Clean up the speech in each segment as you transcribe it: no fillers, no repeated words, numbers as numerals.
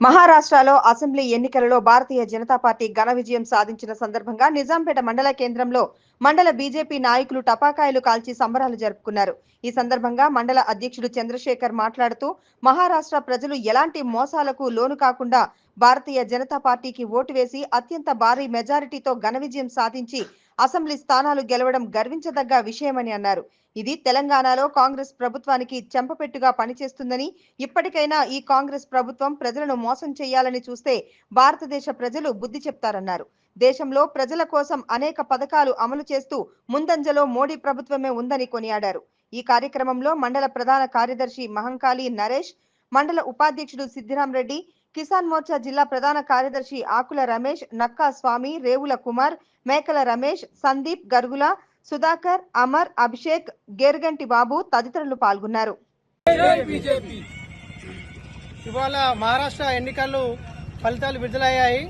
మహారాష్ట్రలో అసెంబ్లీ ఎన్నికలలో భారతీయ జనతా పార్టీ ఘన విజయం సాధించిన సందర్భంగా నిజాంపేట మండల కేంద్రంలో మండల బీజేపీ నాయకులు టపాకాయలు కాల్చి సంబరాలు జరుపుకున్నారు. ఈ సందర్భంగా మండల అధ్యక్షుడు చంద్రశేఖర్ మాట్లాడుతూ మహారాష్ట్ర ప్రజలు ఎలాంటి మోసాలకు లోను కాకుండా భారతీయ జనతా పార్టీకి ఓటు వేసి అత్యంత భారీ మెజారిటీతో ఘన విజయం సాధించి అసెంబ్లీ స్థానాలు గెలవడం గర్వించదగ్గ విషయమని అన్నారు. ఇది తెలంగాణలో కాంగ్రెస్ ప్రభుత్వానికి చెంపపెట్టుగా పనిచేస్తుందని, ఇప్పటికైనా ఈ కాంగ్రెస్ ప్రభుత్వం ప్రజలను మోసం చేయాలని చూస్తే భారతదేశ ప్రజలు బుద్ధి చెప్తారన్నారు. దేశంలో ప్రజల కోసం అనేక పథకాలు అమలు చేస్తూ ముందంజలో మోడీ ప్రభుత్వమే ఉందని కొనియాడారు. ఈ కార్యక్రమంలో మండల ప్రధాన కార్యదర్శి మహంకాళి నరేష్, మండల ఉపాధ్యక్షుడు సిద్ధిరాం రెడ్డి, కిసాన్ మోర్చా జిల్లా ప్రధాన కార్యదర్శి ఆకుల రమేష్, నక్కా స్వామి, రేవుల కుమార్, మేకల రమేష్, సందీప్, గరుగుల సుధాకర్, అమర్, అభిషేక్, గేర్గంటి బాబు తదితరులు పాల్గొన్నారు. ఇవాళ మహారాష్ట్ర ఎన్నికలు ఫలితాలు విడుదలయ్యాయి.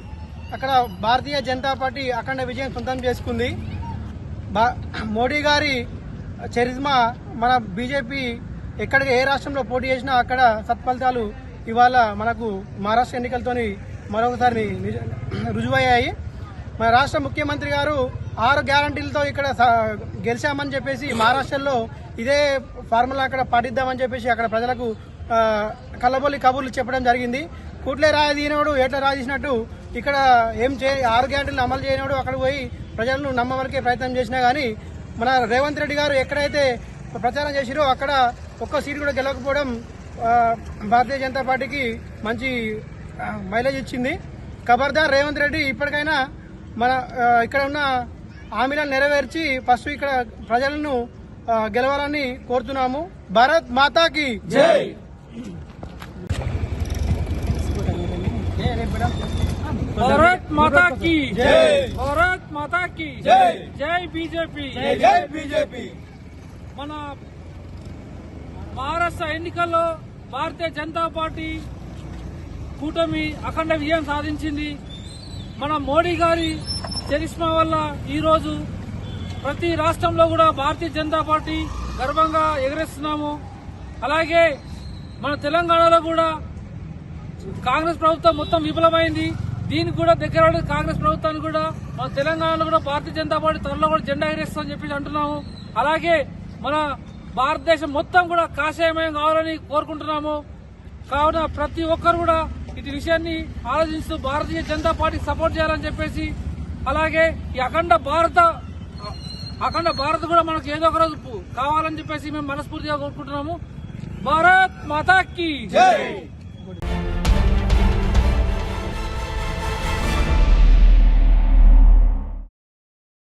అక్కడ భారతీయ జనతా పార్టీ అఖండ విజయం సొంతం చేసుకుంది. మోడీ గారి చరిస్మా మన బీజేపీ ఎక్కడికి ఏ రాష్ట్రంలో పోటీ చేసినా అక్కడ సత్ఫలితాలు ఇవాళ మనకు మహారాష్ట్ర ఎన్నికలతోని మరొకసారి రుజువయ్యాయి. మన రాష్ట్ర ముఖ్యమంత్రి గారు 6 గ్యారంటీలతో ఇక్కడ గెలిచామని చెప్పేసి మహారాష్ట్రలో ఇదే ఫార్ములా అక్కడ పాటిద్దామని చెప్పేసి అక్కడ ప్రజలకు కల్లబొల్లి కబుర్లు చెప్పడం జరిగింది. కూట్లే రాయి తీయనోడు ఏట్లా రాజేసినట్టు ఇక్కడ 6 గ్యారంటీలను అమలు చేయనోడు అక్కడ పోయి ప్రజలను నమ్మవరకే ప్రయత్నం చేసినా కానీ మన రేవంత్ రెడ్డి గారు ఎక్కడైతే ప్రచారం చేసిరో అక్కడ ఒక్క సీటు కూడా గెలవకపోవడం భారతీయ జనతా పార్టీకి మంచి మైలేజ్ ఇచ్చింది. ఖబర్దార్ రేవంత్ రెడ్డి, ఇప్పటికైనా మన ఇక్కడ ఉన్న హామీలను నెరవేర్చి ఫస్ట్ ఇక్కడ ప్రజలను గెలవాలని కోరుతున్నాము. భారత్ మాతాకి జై. భారత్ మాతాకి జై. భారత్ మాతాకి జై. జై బీజేపీ. జై బీజేపీ. మన మహారాష్ట్ర ఎన్నికల్లో భారతీయ జనతా పార్టీ కూటమి అఖండ విజయం సాధించింది. మన మోడీ గారి చరిస్మా వల్ల ఈరోజు ప్రతి రాష్ట్రంలో కూడా భారతీయ జనతా పార్టీ గర్వంగా ఎగరేస్తున్నాము. అలాగే మన తెలంగాణలో కూడా కాంగ్రెస్ ప్రభుత్వం మొత్తం విఫలమైంది. దీనికి కూడా దగ్గర కాంగ్రెస్ ప్రభుత్వానికి కూడా మన తెలంగాణలో కూడా భారతీయ జనతా పార్టీ త్వరలో కూడా జెండా ఎగరేస్తుందని చెప్పి అంటున్నాము. అలాగే మన భారతదేశం మొత్తం కూడా కాషాయమయం కావాలని కోరుకుంటున్నాము. కావున ప్రతి ఒక్కరు కూడా ఇటు విషయాన్ని ఆలోచిస్తూ భారతీయ జనతా పార్టీకి సపోర్ట్ చేయాలని చెప్పేసి, అలాగే ఈ అఖండ భారత్ కూడా మనకు ఏదో ఒక రోజు కావాలని చెప్పేసి మేము మనస్ఫూర్తిగా కోరుకుంటున్నాము. భారత్ మాతాకి జై.